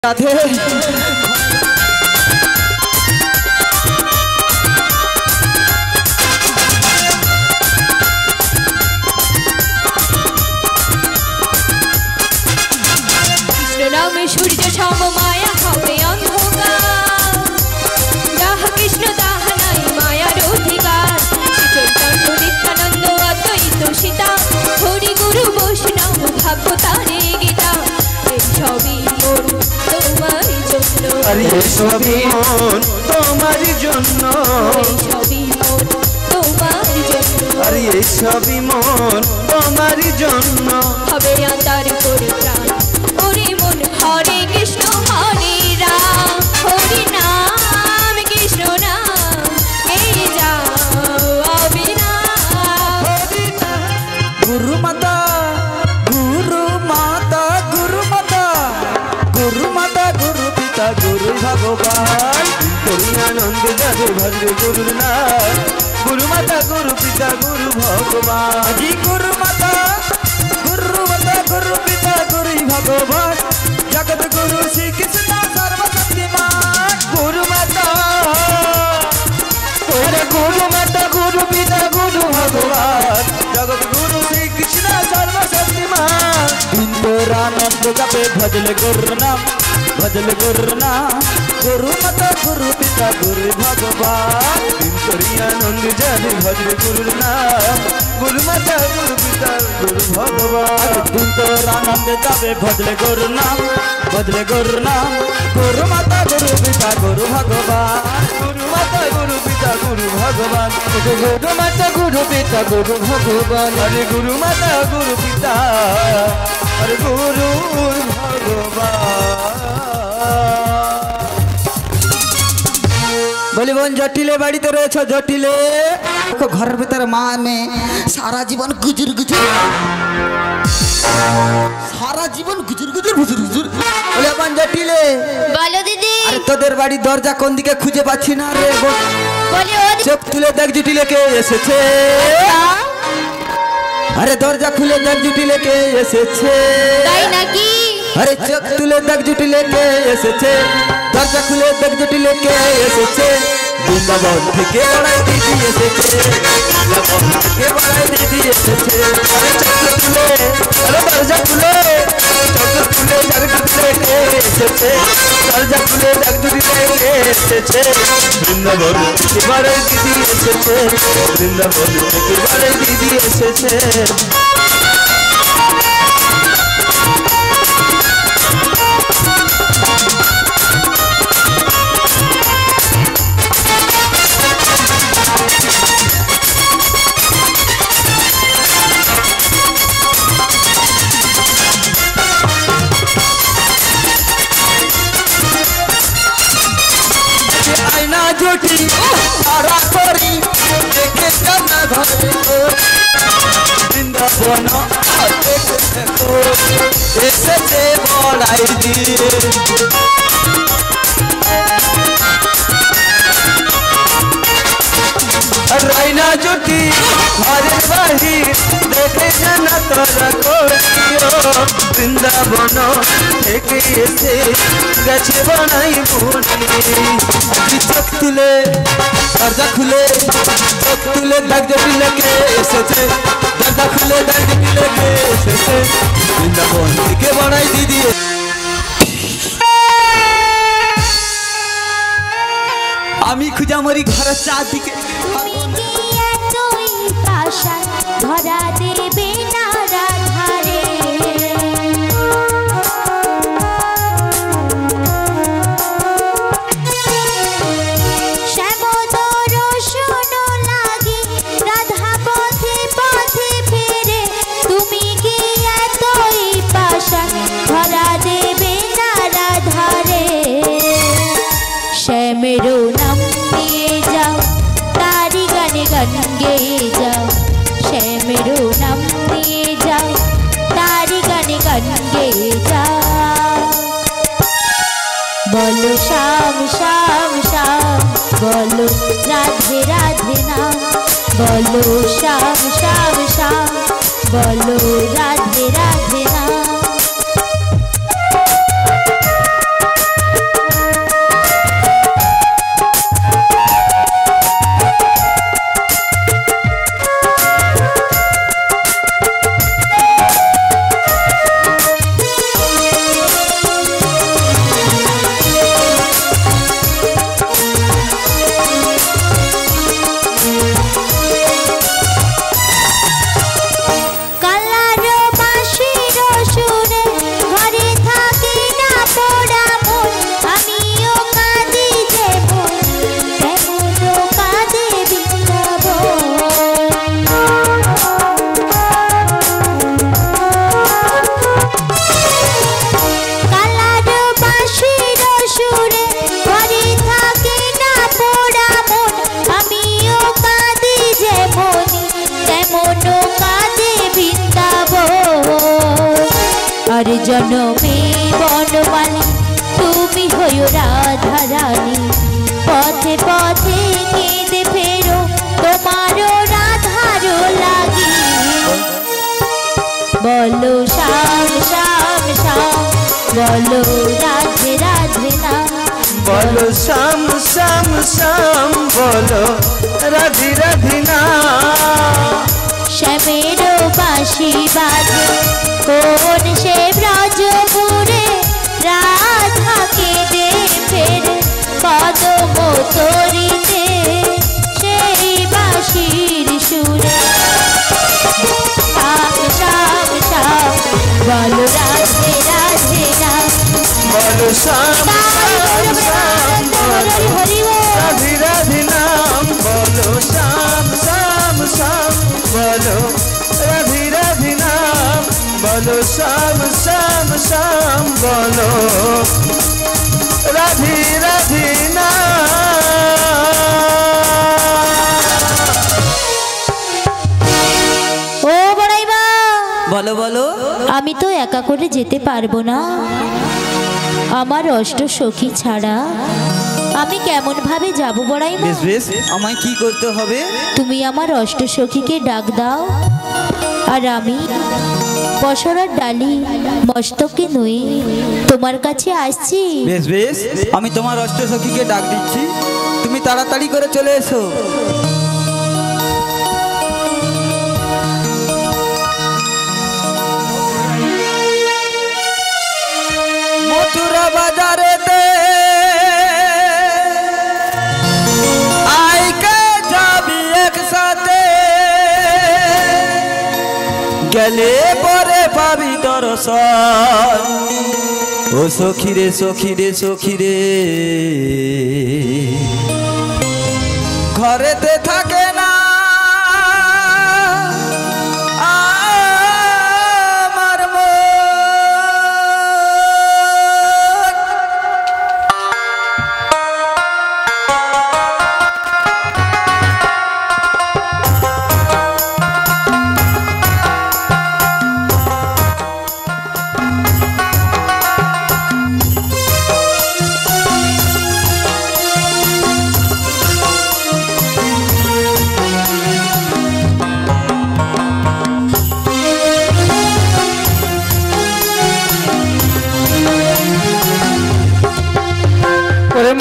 রাধে নামে সূর্য সম মায়া হবে অন্ধকার, যাহা কৃষ্ণ তাহা নাই মায়ার অধিকার। চৈতন্য নিত্যানন্দ অদ্বৈত সীতা, হরি গুরু বৈষ্ণব ভাগবতারে গীতা। এই সবই মন তোমার জন্য, আরে সবই মন তোমার জন্য, এই সবই মন তোমার জন্য, আরে সবই মন তোমার জন্য। হবে আন্তার পরিত্রাণ ওরে মন, হরে কৃষ্ণ হরে রাম, হরি নাম কৃষ্ণ নাম এই যাও অবিরাম। গুরু মাতা গুরু মাতা গুরু মাতা গুরু মাতা গুরু পিতা গুরু ভগবান, করুণানন্দ যাদু ভদ্র গুরুর নাম। গুরু মাতা গুরু পিতা গুরু ভগবান, গুরু মাতা গুরু পিতা গুরু ভগবান, জগৎ গুরু শ্রী কৃষ্ণ সর্বশক্তিমান। গুরু মাতা গুরু মাতা গুরু পিতা গুরু ভগবান, জগৎ গুরু শ্রী কৃষ্ণ সর্বশক্তিমান। ইন্দ্রানন্দ কবে ভজলে গুরু নাম, ভজলে গুরু নাম। গুরু মাতা গুরু পিতা গুরু ভগবান, ইন্দ্রিয়ানন্দ জানি ভজলে গুরুর নাম। গুরু মাতা গুরু পিতা গুরু ভগবান, ইন্দ্রানন্দ কবে ভজলে গুরু নাম, ভজলে গুরু নাম। গুরু মাতা গুরু পিতা গুরু ভগবান, গুরু মাতা গুরু পিতা গুরু ভগবান, গুরু মাতা গুরু পিতা গুরু ভগবান। আরে গুরু মাতা গুরু পিতা, আরে গুরু ভগবান। বলি বোন জটিলে বাড়িতে রয়েছে, জটিলে ঘরের ভিতরে মা মেয়ে সারা জীবন গুজুর গুজুর, সারা জীবন গুজুর গুজুর গুজুর গুজুর। বলি বোন জটিলে, বলো দিদি। আরে তোদের বাড়ির দরজা কোন দিকে খুঁজে পাচ্ছি না রে। বলি চোখ তুলে দেখ জটিলে কে এসেছে। আরে দরজা খুলে দেখ জটিলে কে এসেছে। তাই নাকি? আরে চোখ তুলে দেখ জটিলে কে এসেছে, দরজা খুলে দেখ জটিলে কে এসেছে। বৃন্দাবন থেকে বড়াই দিদি এসেছে, বৃন্দাবন থেকে বড়াই দিদি এসেছে। আরে চোখ তুলে, আরে দরজা খুলে, চোখ তুলে দেখ জটিলে কে এসেছে, দরজা খুলে দেখ জটিলে কে এসেছে। বৃন্দাবন থেকে বড়াই দিদি এসেছে, বৃন্দাবন থেকে বড়াই দিদি এসেছে। আয়না জুটি সারা করি দেখে কান্না ধরে, বৃন্দাবন এসেছে বড়াই দিয়ে। রাইনা জুটি ঘরে বাহির দেখে জানা তোরা করিও, বৃন্দাবন থেকে এসে গেছে বানাই বুনি। চোখ তুলে দরজা খুলে, চোখ তুলে দেখ জটিলে কে এসেছে, দরজা খুলে দেখ জটিলে কে এসেছে। বৃন্দাবন থেকে বানাই দিদি। আমি খুঁজা মরি ঘরের চারদিকে, ধরা দেবে না রাধারে। শ্যামদর শোনো লাগে রাধা পথে পথে ফেরে, তুমি কি এতই পাষাণ ধরা দেবে না রাধারে। শ্যামেরও নাম নিয়ে যাও, তারি গানে গান গেয়ে যাও। শ্যামেরও নাম নিয়ে যাও, তারি গানে গান গেয়ে যাও। বলো শ্যাম শ্যাম শ্যাম, বলো রাধে রাধে নাম। বলো শ্যাম শ্যাম শ্যাম, বলো রাধে রাধে নাম। ও রাধা রানী, পথে পথে কেঁদে ফেরো তোমারও রাধার লাগি। বলো শ্যাম শ্যাম শ্যাম, বলো রাধে রাধে নাম। বলো শ্যাম শ্যাম শ্যাম, বলো রাধে রাধে নাম। শ্যামেরও বাঁশি বাজে কোন সে ব্রজপুরে, রাধাকে দে ফেরে কদম তরিতে সেই বাঁশির সুরে। শ্যাম শ্যাম শ্যাম, বলো রাধে রাধে নাম। বলো শ্যাম শ্যাম শ্যাম, বলো হরি রাধে রাধে নাম। বলো শ্যাম শ্যাম শ্যাম, বলো রাধে রাধে নাম। বলো শ্যাম শ্যাম শ্যাম, বলো রাধে রাধে নাম। ও বড়াইবা, বলো বলো। আমি তো একা করে যেতে পারবো না, আমার অষ্ট সখী ছাড়া আমি কেমন ভাবে যাব বড়াইমা? বেশ বেশ, আমায় কি করতে হবে? তুমি আমার অষ্ট সখীকে ডাক দাও, আর আমি বসরার ডালি মস্তকে নয়ে তোমার কাছে আসছি। বেশ বেশ, আমি তোমার অষ্ট সখীকে ডাক দিচ্ছি, তুমি তাড়াতাড়ি করে চলে এসো। মথুরা বাজারেতে আইকে যাবি একসাথে, গেলে পরে পাবি দর্শন। ও সখী রে সখী রে সখী রে, ঘরেতে থাকে না আমার মন।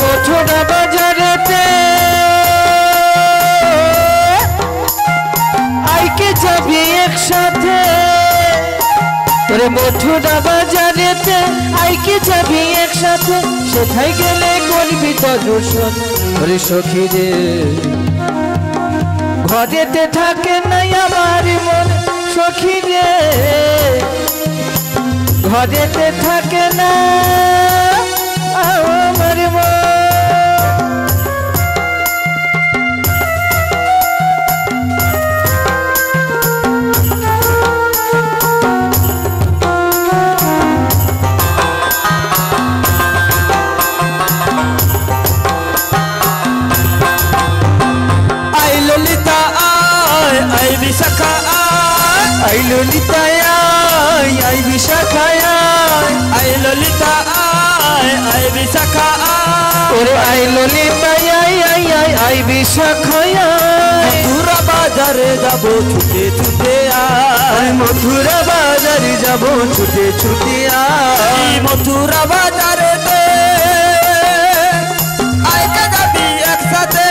মথুরা বাজারেতে আইকে যাবি একসাথে, ওরে মথুরা বাজারেতে আইকে যাবি একসাথে, সেথায় গেলে করবি দর্শন। ওরে সখী রে, ঘরেতে থাকে নাই আমার মন। সখী রে, ঘরেতে থাকে না আমার মন। আই ললিতা আয়, আই বিশাখা আয়, আই ললিতা আয়, আই বিশাখা আয়, আই ললিতা আয়, আই বিশাখা আয়, ওরে আই ললিতা আয়, আই আই আই বিশাখা আয়। মথুরা বাজারে যাব ছুটে ছুটে আয়, মথুরা বাজারে যাব ছুটে ছুটে আয়। মথুরা বাজারে আইকে যাবি একসাথে,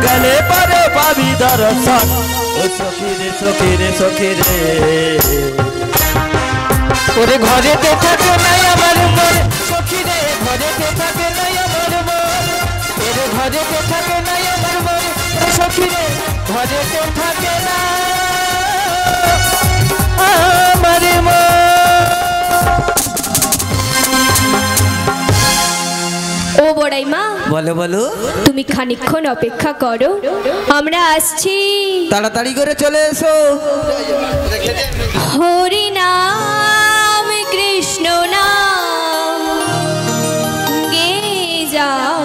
গেলে পরে পাবি দর্শন। ও সখী রে সখী রে সখী রে, ওরে ঘরেতে থাকে নাই আমার মন। সখী রে, ঘরেতে থাকে নাই আমার মন। ওরে ঘরেতে থাকে নাই আমার মন। সখী রে, ঘরেতে থাকে না আমার মন। ও বড়াইমা, বলো বলো। তুমি খানিকক্ষণ অপেক্ষা করো, আমরা আসছি। তাড়াতাড়ি করে চলে এসো। হরি নাম কৃষ্ণ নাম গে যাও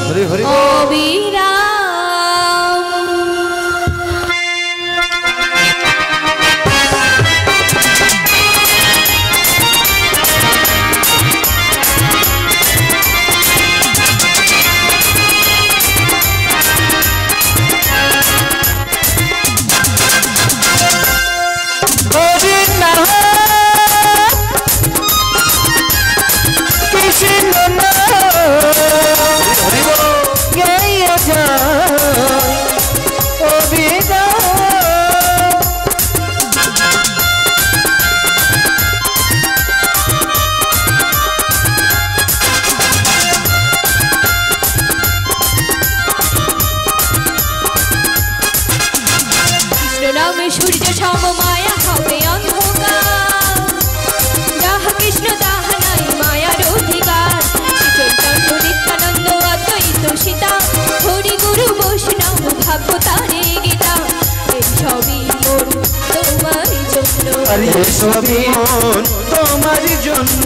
হরি হরি অবিরাম। সবই মন তোমারই জন্য,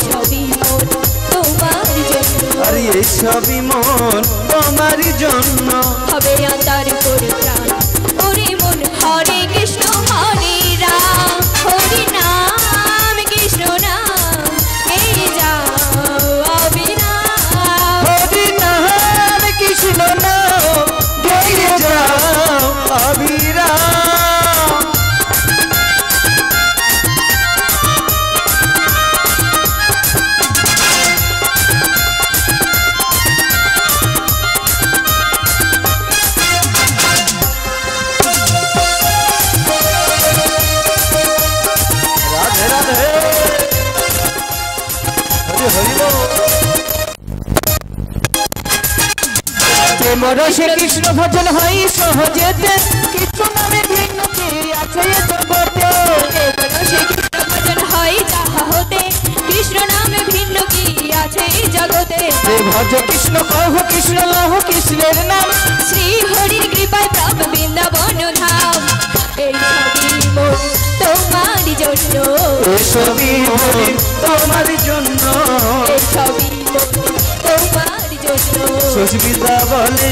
সবই মন তোমার জন্য, আরে এই সবই মন তোমারই জন্য। হবে আন্তার করে প্রাণ ওরে মন হরে কৃষ্ণ হরে রাম, হরি নাম কৃষ্ণ নাম এই যাও অবিরাম, হরি নাম কৃষ্ণ নাম গেয়ে যাও অবিরাম। রাধে রাধে হরি হরি বল। প্রেম রসে কৃষ্ণ ভজন হয় সহজেতে, কৃষ্ণ নামে ভিন্ন কি আছে এ জগতে। সে কৃষ্ণ ভজন হয় যাহা হতে, কৃষ্ণ নামে ভিন্ন কি আছে এই জগতে। যে ভজ কৃষ্ণ কহ কৃষ্ণ লহ কৃষ্ণের নাম, শ্রী হরির কৃপায় প্রাপ বৃন্দাবন ধাম, এই সবই মন তোমার জন্য, এ সবই মন তোমার জন্য। এই সবই মন তোমার জন্য, সুস্মিতা বলে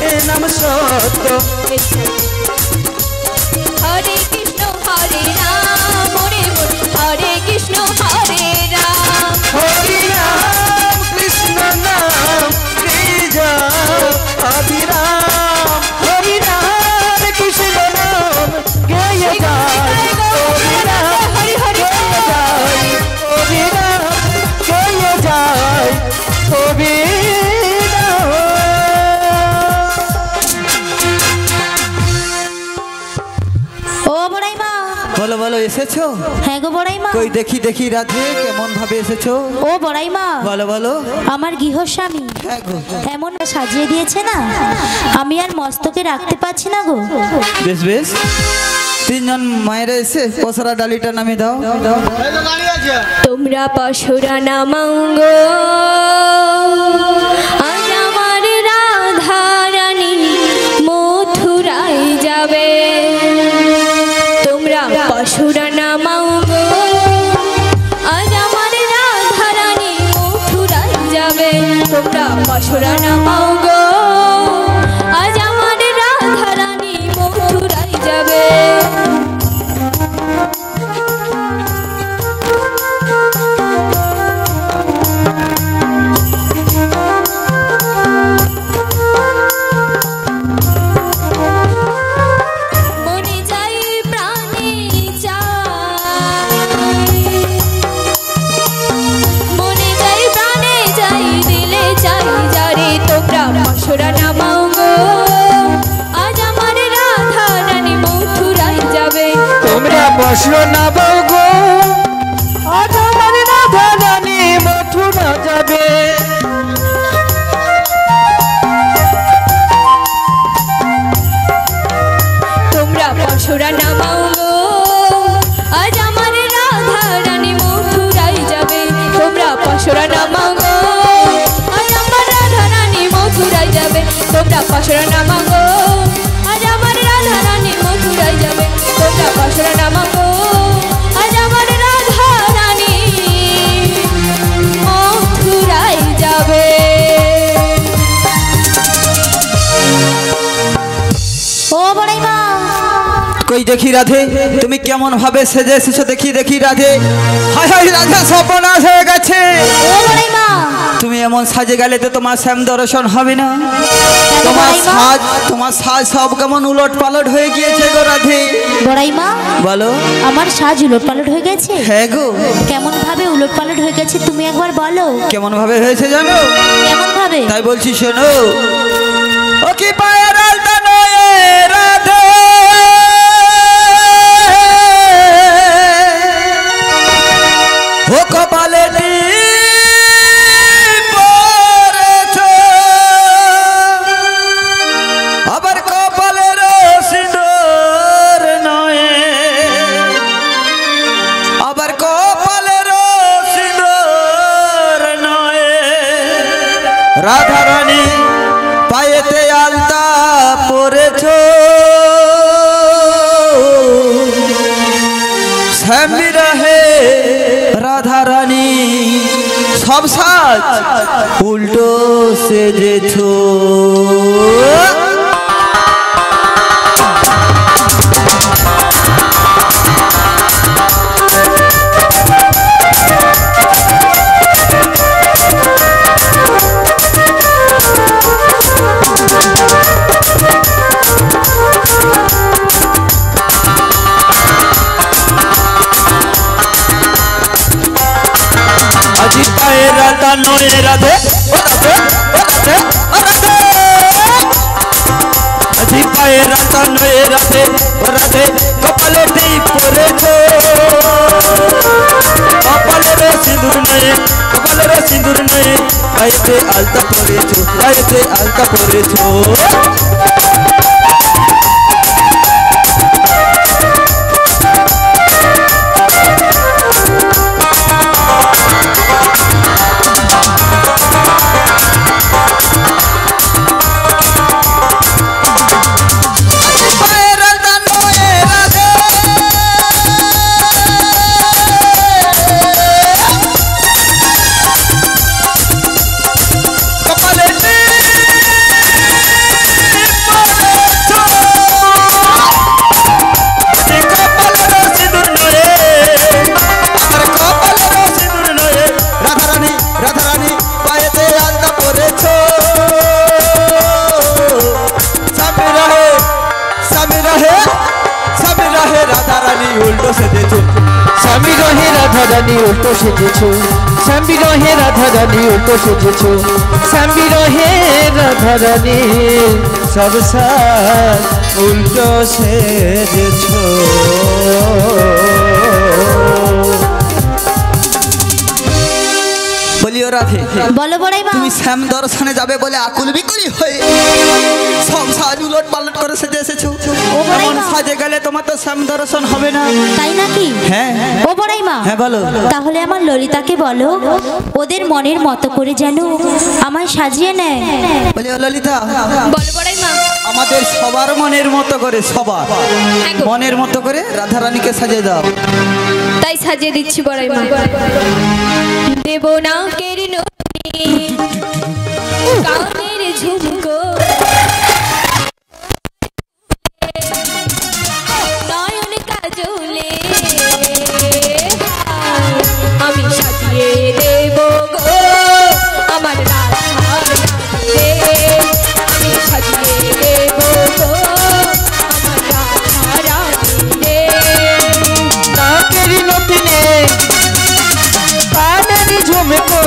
এ নাম সত্য, এই সবই। হরে কৃষ্ণ হরে রাম হরে মন হরে কৃষ্ণ হরে রাম, হরি নাম কৃষ্ণ নাম গেয়ে যাও অবিরাম। হরি নাম কৃষ্ণ নাম গেয়ে যাও অবিরাম, হরি হরি গেয়ে যায় অবিরাম, গেয়ে যায় অবিরাম। ও বড়াইমা, বলো বলো এসেছো? হ্যাঁ গো বড়াইমা। কই দেখি দেখি রাধে কেমন ভাবে এসেছো? ও বড়াইমা, বলো বলো। আমার গৃহস্বামী হ্যাঁ গো। এমন সাজিয়ে দিয়েছে না, আমি আর মস্তকে রাখতে পারছি না গো। বেশ বেশ, তিনজন মায়েরা এসে পসরা ডালিটা নামে দাও দাও। তোমরা পশুরা নামাঙ্গ আজ আমার রাধা রানী মথুরায় যাবে, তোমরা পশুরা নামাঙ্গ আজ আমার রাধা রানী মথুরায় যাবে, তোমরা পশুরা নামাঙ্গ আজ আমার রাধা রানী মথুরায় যাবে। মনে যাই প্রাণে চাই, মনে যাই প্রাণে যাই দিলে চাই যারে, তোমরা পশুরা নামাও গো আজ আমার রাধা রানী মথুরায় যাবে, তোমরা পসরা নামাও গো আজ আমার রাধা রানী মথুরা যাবে। তোমরা পশুরা নামাও গো আজ আমার রাধা রানী মথুরায় যাবে, তোমরা পশুরা নামাও গো আজ আমার রাধা রানী মথুরায় যাবে, তোমরা পশুরা নামাও গো আজ আমার রাধা রানী মথুরায় যাবে, তোমরা পশুরা নামাও গো আজ আমার রাধা রানী মথুরায় যাবে। ও বড়াইমা, কই দেখি রাধে তুমি কেমন ভাবে সেজে এসেছো, দেখি দেখি রাধে। হায় হায় রাধে সর্বনাশ হয়ে গেছে। ও বড়াইমা, তুমি এমন সাজে গেলে তো তোমার শ্যাম দর্শন হবে না। তোমার সাজ সব কেমন উলট পালট হয়ে গিয়েছে গো রাধে। বড়াইমা, বলো। আমার সাজ উলট পালট হয়ে গেছে? হ্যাঁ গো। কেমন ভাবে উলট পালট হয়ে গেছে তুমি একবার বলো। কেমন ভাবে হয়েছে জানো? কেমন ভাবে? তাই বলছি শোনো। ও কি পায়ের আলতা নয় রাধে, ও কপালে আবার কপালের সিঁদুর নয়, আবার কপালের সিঁদুর নয়, রাধা রানী পায়েতে আলতা পরেছ, শ্যাম সব সাজ উল্টো সেজেছো। আজি পায়ে রাধা নয়ে রাধে ও রাধে ও রাধে ও রাধে, আজি পায়ে রাধা নয়ে রাধে ও রাধে, কপালে টিপ পরেছো, কপালে সিঁদুর নয়ে, কপালে সিঁদুর নয়ে, পায়েতে আলতা পরেছো, পায়েতে আলতা পরেছো। উল্টো সেজেছো, স্বামী রহে রাধা রানী উল্টো সেজেছো, স্বামী রহে রাধা রানী উল্টো সেজেছো, স্বামী রহে রাধা রানী সব সাজ উল্টো সেজেছো। বলিও রাধে, বলো বড়াই মা, তুমি শ্যাম দর্শনে যাবে বলে আকুল বিকুল হয়ে সব সাজ উলট পালট করে সেজে এসেছো। এমন সাজে গেলে তোমার তো শ্যাম দর্শন হবে না। তাই নাকি? হ্যাঁ ও বড়াই মা, হ্যাঁ বলো। তাহলে আমার ললিতাকে বলো ওদের মনের মতো করে যেন আমায় সাজিয়ে নেয়। বলি ললিতা, বলো বড়াই মা। আমাদের সবার মনের মতো করে, সবার মনের মতো করে রাধা রানীকে সাজিয়ে দাও। তাই সাজিয়ে দিচ্ছি বড়াই মা। দেব না কেরি নদী কানের ঝুমকো, নয়ন কাজলে আমি সাজিয়ে দেব গো আমার রাধাকে, আমি সাজিয়ে দেব গো আমার রাধাকে। নাকের নতিনে কানের ঝুমকো,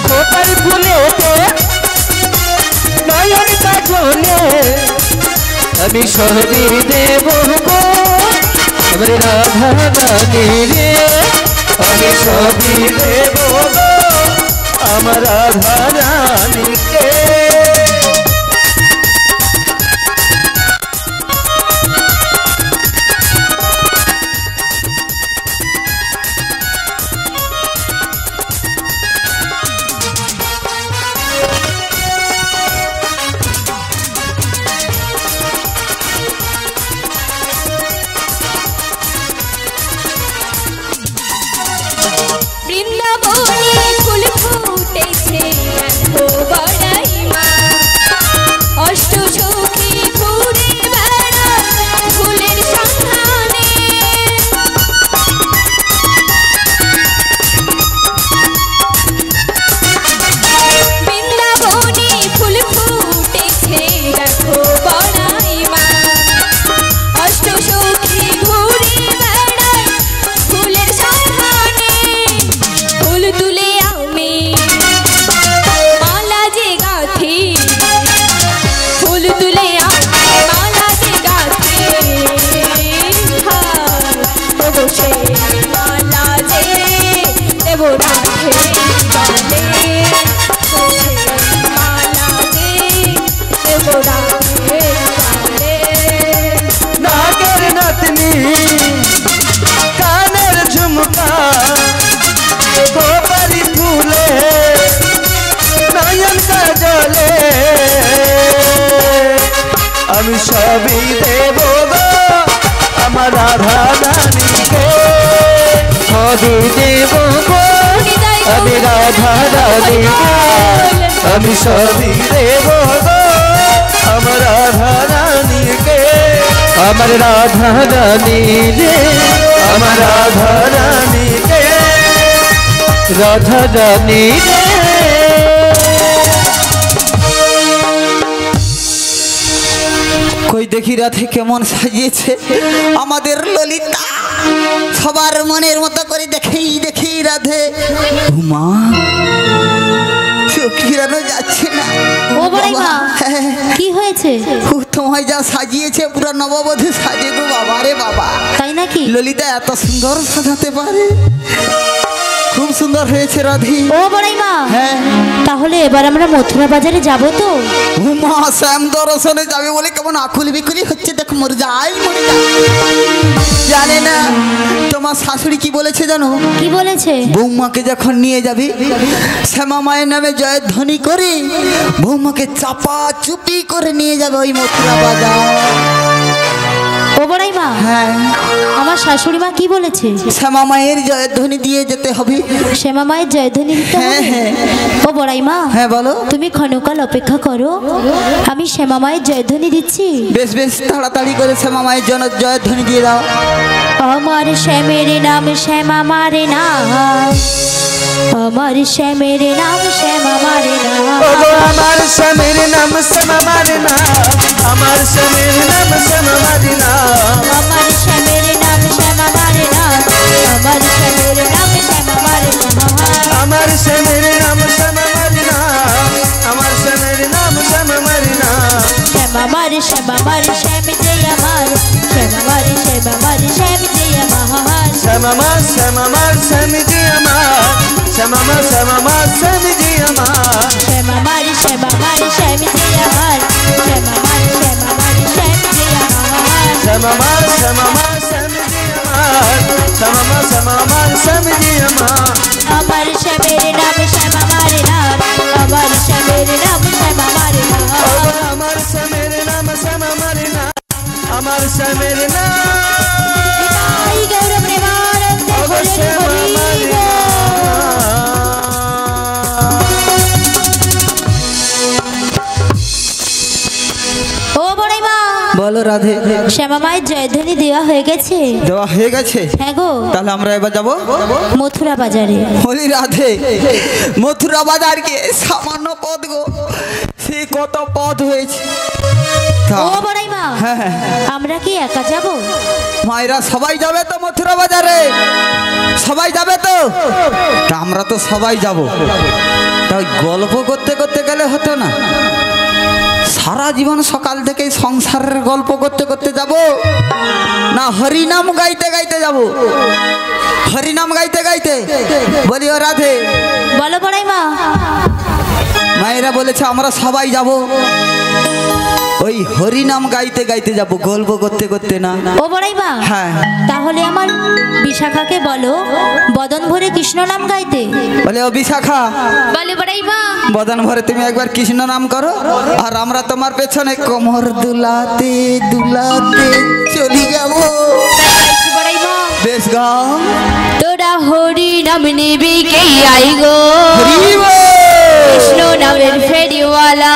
ফোটার ফুলেতে নয়ন কাজলে আমি সবই দেব গো আমার রাধা রানী রে, আমি সবই দেব গো আমার রাধা রানীকে। বৃন্দাবনে ফুল ফুটেছে দেখো বড়াই মা, অষ্ট সখী ঘুরে বেড়ায় ফুলের সন্ধানে। বৃন্দাবনে ফুল ফুটেছে দেখো বড়াই মা, অষ্ট সখী ঘুরে বেড়ায় ফুলের সন্ধানে। ফুল তুলে আমি মালা যে গাঁথি, ফুল তুলে আমি মালা যে গাঁথি, তবু সে মালা যে দেব রাধে গালে, মালা যে দেব রাধে গালে। নাকের নাতনি কানের ঝুমকা, খোপারি ফুলে নয়ন কাজলে আমি সবই দেব গো আমার রাধা রানীকে, সবই দেব গো রানী আমি সবই দেব গো আমার রাধা রানীকে আমার রাধা রানী রে আমার রাধা রানীকে রাধা রানী রে কই দেখি রাধে কেমন সাজিয়েছে আমাদের ললিতা সবার মনের মতো করে দেখেই দেখি রাধে মা চোখ ফিরানো যাচ্ছে না ও বড়াই মা কি হয়েছে তোমায় যা সাজিয়েছে পুরো নববধূ সাজে গো বাবা রে বাবা তাই নাকি ললিতা এত সুন্দর সাজাতে পারে খুব সুন্দর হয়েছে রাধি ও বড়াই মা হ্যাঁ তাহলে এবার আমরা মথুরা বাজারে যাব তো মা শ্যাম দর্শনে যাবে বলে কেমন আকুল বিকুলি হচ্ছে দেখ মরে যাই জানে না তোমার শাশুড়ি কি বলেছে জানো কি বলেছে বৌমাকে যখন নিয়ে যাবি শ্যামা মায়ের নামে জয়ধ্বনি করে বৌমাকে চাপা চুপি করে নিয়ে যাবে ওই মথুরা বাজার ও বড়াই মা হ্যাঁ আমার শাশুড়ি মা কি বলেছে শ্যামা মায়ের জয়ধ্বনি দিয়ে যেতে হবে শ্যামা মায়ের জয়ধ্বনি দিতে হ্যাঁ হবে হ্যাঁ ও বড়াই মা হ্যাঁ বলো তুমি ক্ষণকাল অপেক্ষা করো আমি শ্যামা মায়ের জয়ধ্বনি দিচ্ছি বেশ বেশ তাড়াতাড়ি করে শ্যামা মায়ের জন্য জয়ধ্বনি দিয়ে দাও আমার শ্যামের নাম শ্যামা মারে না আমার শ্যামের নাম শ্যামা মারে না আমার স্বামীর নাম শ্যামা মারে না আমার স্বামীর নাম শ্যামা মারে না আমার শ্যামের নাম শ্যামা মারে না আমার শ্যামের নাম শ্যামা মারে না আমার স্বামীর নাম শ্যামা মারে না আমার স্বামীর নাম শ্যামা মারে না শ্যামা মারে শ্যাম যে আমার শ্যামা মারে শ্যাম যে আমার শ্যামা মা শ্যামা মার স্বামী জি আমার শ্যামা মা শ্যামা মার স্বামী জি আমার শ্যামা মারে শ্যাম যে আমার শ্যামা মারে শ্যাম যে আমার শ্যামা মা শ্যামা মার স্বামী জি আমার শ্যামা মা শ্যামা মার স্বামী জি আমার আমার শ্যামের নাম শ্যামা মারে না আমার শ্যামের নাম শ্যামা মারে না আমার স্বামীর নাম শ্যামা মারে না আমার স্বামীর নাম এই গৌরব প্রেমানন্দে হরি হরি গো। ও বড়াই মা বলো রাধে শ্যামা মায়ের জয়ধ্বনি দেওয়া হয়ে গেছে দেওয়া হয়ে গেছে হ্যাঁ গো তাহলে আমরা এবার যাবো মথুরা বাজারে হরি রাধে মথুরা বাজার গিয়ে সামান্য পথ গো সে কত পথ হয়েছে ও বড়াই মা হ্যাঁ হ্যাঁ আমরা কি একা যাব মায়েরা সবাই যাবে তো মথুরা বাজারে সবাই যাবে তো তা আমরা তো সবাই যাব তাই গল্প করতে করতে গেলে হতো না সারা জীবন সকাল থেকে সংসারের গল্প করতে করতে যাব না হরিনাম গাইতে গাইতে যাব হরিনাম গাইতে গাইতে বলি ও রাধে বলো বড়াই মা মায়েরা বলেছে আমরা সবাই যাব ওই হরিনাম গাইতে গাইতে যাব গল্প করতে করতে না ও বড়াই মা হ্যাঁ তাহলে আমার বিশাখাকে বলো বদন ভরে কৃষ্ণ নাম গাইতে বলে ও বিশাখা বলে বড়াই মা বদন ভরে তুমি একবার কৃষ্ণ নাম করো আর আমরা তোমার পেছনে কোমর দুলাতে দুলাতে চলি যাব বড়াই মা বেশ গাও তোরা হরি নাম নিবি কে আই গো হরিব কৃষ্ণ নামের ফেরিওয়ালা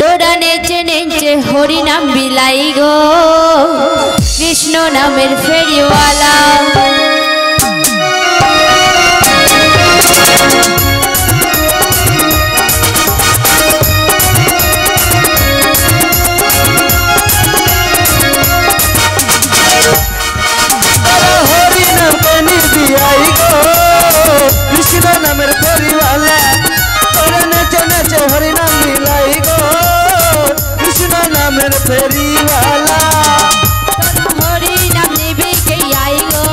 তোরা নেচে নেচে হরি নাম বিলাই গো কৃষ্ণ নামের ফেরিওয়ালা হরি নাম কানি দিয়াই গো কৃষ্ণ নামের পরিওয়ালা তোরা নেচে নেচে হরি নাম মিলাই গো কৃষ্ণ নামের ফেরিওয়ালা হরি নাম নিবি কে আই গো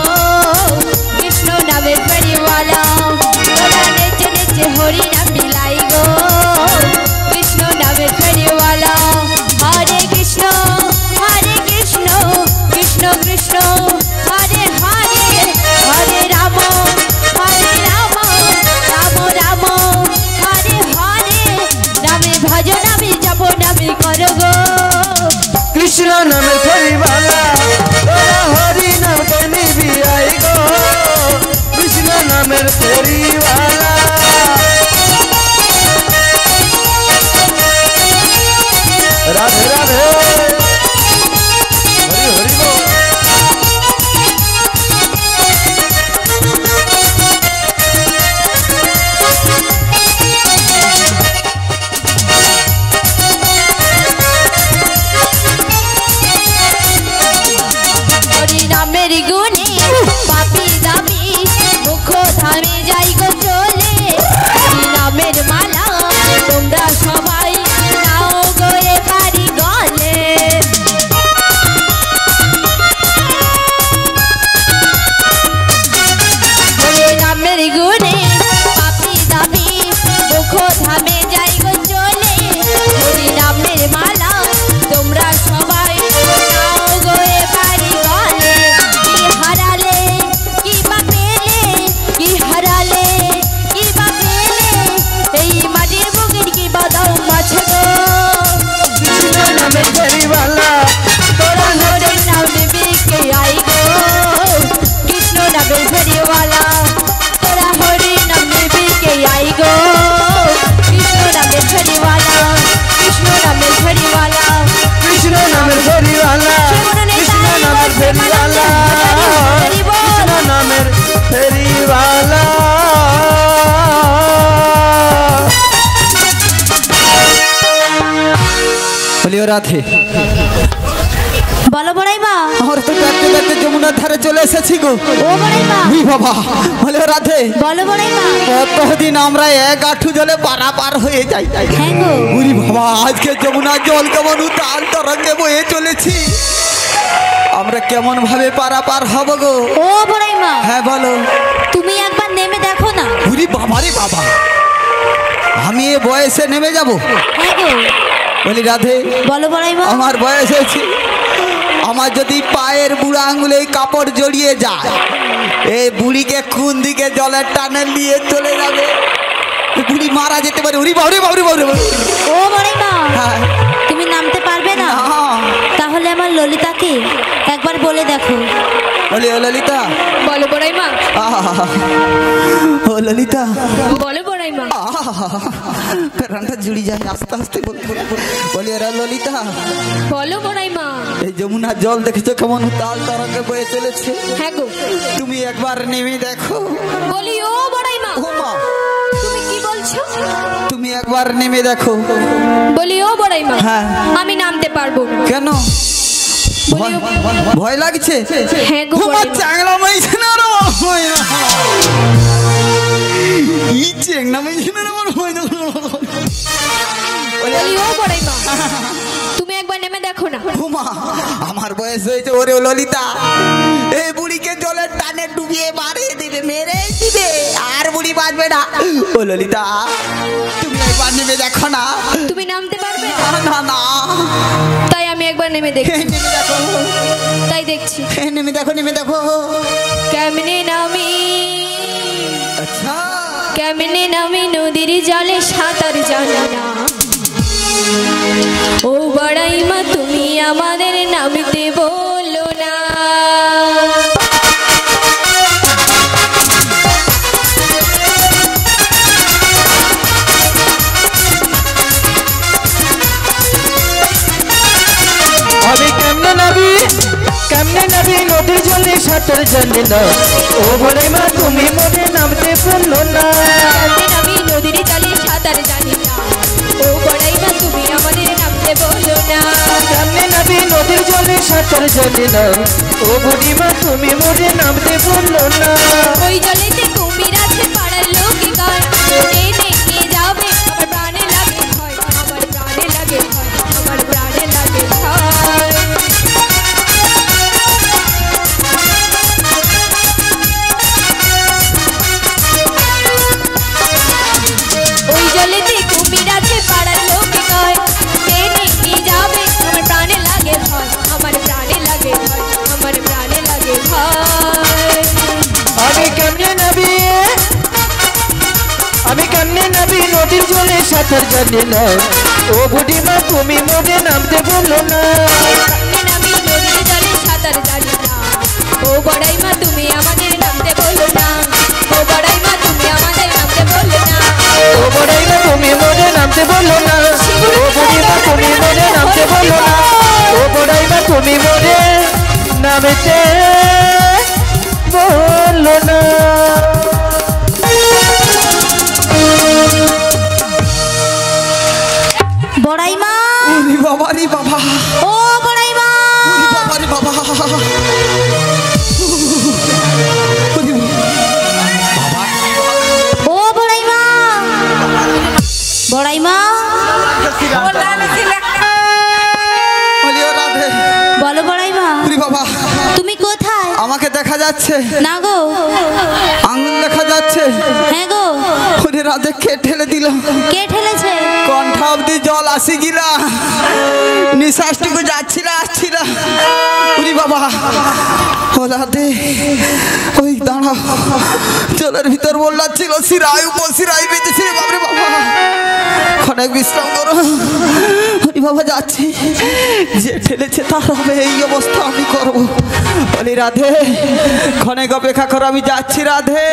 বলিও রাধে। বলো বড়াই মা। আমরা তো দেখতে দেখতে যমুনার ধারে চলে এসেছি গো। ও বড়াই মা। উই বাবা, বলিও রাধে। বলো বড়াই মা। কতদিন আমরা এক আঁঠু জলে পারাপার হয়ে যাই। হ্যাঁ গো। উরি বাবা, আজকে যমুনার জল কেমন উতাল তরঙ্গে বয়ে চলেছি, আমরা কেমন ভাবে পারাপার হব গো? ও বড়াই মা। হ্যাঁ বলো। তুমি একবার নেমে দেখো না। উরি বাবা রে বাবা, আমি এ বয়সে নেমে যাব? হ্যাঁ গো। বলি রাধে। বলো বড়াই মা। আমার বয়স হয়েছে, আমার যদি পায়ের বুড়া আঙুলে কাপড় জড়িয়ে যায়, এই বুড়িকে কোন দিকে জলের টানে নিয়ে চলে যাবে, বুড়ি মারা যেতে পারে। উরি বাবা রে বাবা রে বাবা রে বাবা। ও বড়াই মা, হ্যাঁ। তুমি নামতে পারবে না? তাহলে আমার ললিতাকে একবার বলে দেখো। বলি ও ললিতা। বলো বড়াই মা। ও ললিতা। বলো বড়াই মা। প্রাণটা জুড়ি যায় আস্তে আস্তে। বলি ওরা ললিতা। বলো বড়াই মা। এই যমুনার জল দেখেছো কেমন উতাল তরঙ্গে বয়ে চলেছে? হ্যাঁ গো। তুমি একবার নেমে দেখো। বলি ও বড়াই মা। ও মা, তুমি কি বলছো? তুমি একবার নেমে দেখো। বলি ও বড়াই মা। হ্যাঁ। আমি নামতে পারবো না। কেন? বলি ও- ভয় লাগছে? হ্যাঁ গো তোমার বড়াই মা। চাংলা মাইছে না রে? ই চেংনা মাইছে না রে? বলি ও বড়াই মা, তুমি একবার নেমে দেখো না। হুমা, আমার বয়স হয়েছে ওরে ললিতা, এই বুড়িকে জলের টানে ডুবিয়ে মারিয়ে দিবে, মেরে দিবে, আর বুড়ি বাঁচবে না। ও ললিতা, তুমি একবার নেমে দেখো না। তুমি নামতে পারবে না? না না, তাই আমি একবার নেমে দেখছি। নেমে দেখো, তাই দেখছি। নেমে দেখো, নেমে দেখো। কেমনে নামি, আচ্ছা, কেমনে নামি নদীর জলে সাঁতার জানি না। ও বড়াই মা, তুমি আমাদের নামতে বলো না। আমি কেমনে নাবি নদীর জলে সাঁতার জানি না। ও বড়াই মা, তুমি মনে নামতে বললো না। কেমনে নামি নদীর জলে সাঁতার জানি না। ও বড়াই মা, তুমি আমাদের নামতে বলো না। কেমনে নাবি নদীর জলে সাঁতার জানি না। ও বুড়ি মা, তুমি মনে নামতে বললো না। ওই জলেতে কুমির আছে পাড়ার লোকে গায়, টেনে নিয়ে যাবে, আমার প্রাণে লাগে ভয়, আমার প্রাণে লাগে ভয়, আমার প্রাণে লাগে ভয়। ওই জলেতে কুমির আছে পাড়ার লোকে গায়, টেনে নিয়ে যাবে, আমার প্রাণে লাগে ভয়, আমার প্রাণে লাগে ভয়, আমার প্রাণে লাগে ভয়। আমি কেমনে নাবি নদীর জলে সাঁতার জানি না। ও বুড়ি মা, তুমি মনে নামতে বললো না। কেমনে নামি নদীর জলে সাঁতার জানি না। ও বড়াই মা, তুমি আমাদের নামতে বলো না। ও বড়াই মা, তুমি আমাদের নামতে বলো না। ও বড়াই মা, তুমি মনে নামতে বললো না। ও বুড়ি মা, তুমি মনে নামতে বললো না। ও বড়াই মা, তুমি মনে নামতে বললো না। বড়াই মা। উরি বাবা রে বাবা, ও বড়াই মা। উরি বাবা রে বাবা। উরি ও বড়াই মা। বড়াই মা। বলি ও রাধে। বলো বড়াই মা, উরি বাবা, তুমি কোথায়? আমাকে দেখা যাচ্ছে, না গো। আঙুল দেখা যাচ্ছে। হ্যাঁ গো। ওরে রাধে, কে ঠেলে দিল? কে ঠেলেছে? কণ্ঠা অব্দি জল আসি গিলা, নিঃশ্বাসটুকু যাচ্ছিল আসছিল। উরি বাবা, ও রাধে, ওই দাঁড়া, জলের ভিতর বললাচ্ছিল, সিরাই উপসিরাই বেঁচেছে। বাবরে বাবা, অনেক বিশ্রাম করো। উরি বাবা, যাচ্ছি, যে ঠেলেছে তার হবে এই অবস্থা আমি করব। বলি রাধে, ক্ষণেক অপেক্ষা করো, আমি যাচ্ছি রাধে।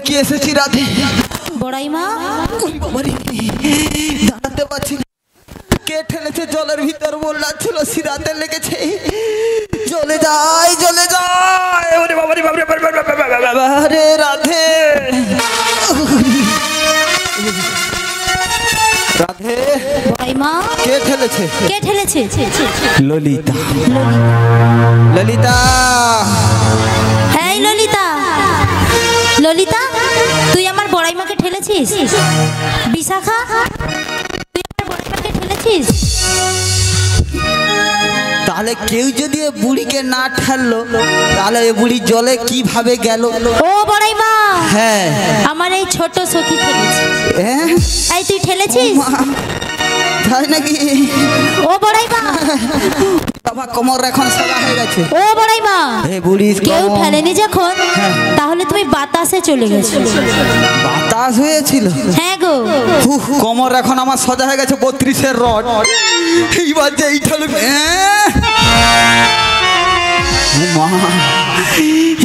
কি এসেছি রাধে। বড়াই মা দাঁড়াতে পারছি না, কে ঠেলেছে জলের ভিতর বলছিল সিরাতে লেগেছে। চলে যায় চলে যায়, ওরে বাবা রে বাবা রে রাধে রাধে। বড়াই মা কে ঠেলেছে? কে ঠেলেছে? ললিতা। ললিতা, হ্যাঁ ললিতা, ললিতা তুই আমার বড়াই মাকে ঠেলেছিস? বিশাখা তুই আমার বড়াই মাকে ঠেলেছিস? তাহলে কেউ যদি এ বুড়িকে না ঠেললো তাহলে এ বুড়ি জলে কিভাবে গেল? ও বড়াই মা, হ্যাঁ আমার এই ছোট সখী ঠেলেছে। হ্যাঁ এই তুই ঠেলেছিস? তাই নাকি? ও বড়াই মা, বাবা কোমর এখন সাদা হয়ে গেছে। ও বড়াই মা, এ বুড়ি কেউ ঠেলেনি যখন তাহলে তুমি বাতাসে চলে গেছো। বাতাস হয়েছিল? হ্যাঁ গো। কোমর এখন আমার সোজা হয়ে গেছে 32-এর রড। এইবার যে এই ঠেলবে মা,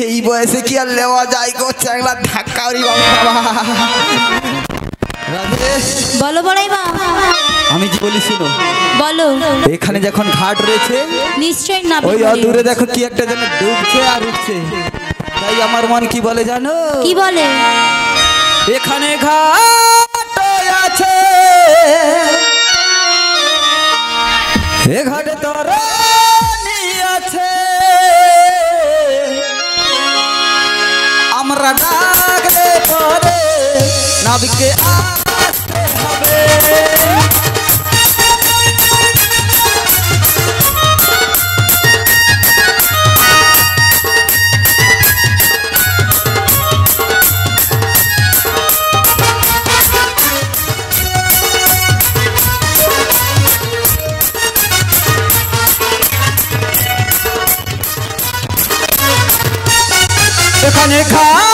এই বয়সে কি আর লেওয়া যায় গো চ্যাংলা ধাক্কা ওরি বাবা। রাধে বলো বড়াই মা। আমি কি বলি শুনো, বলো। এখানে যখন ঘাট রয়েছে নিশ্চয় না, ওই দূরে দেখো কি একটা যেন ডুবছে আর উঠছে। তাই আমার মন কি বলে জানো? কি বলে? এখানে ঘাট আছে, এ ঘাটে তরানি আছে, আমরা ডাকলে পরে নাবিকে আসতে হবে। এখানে ঘাট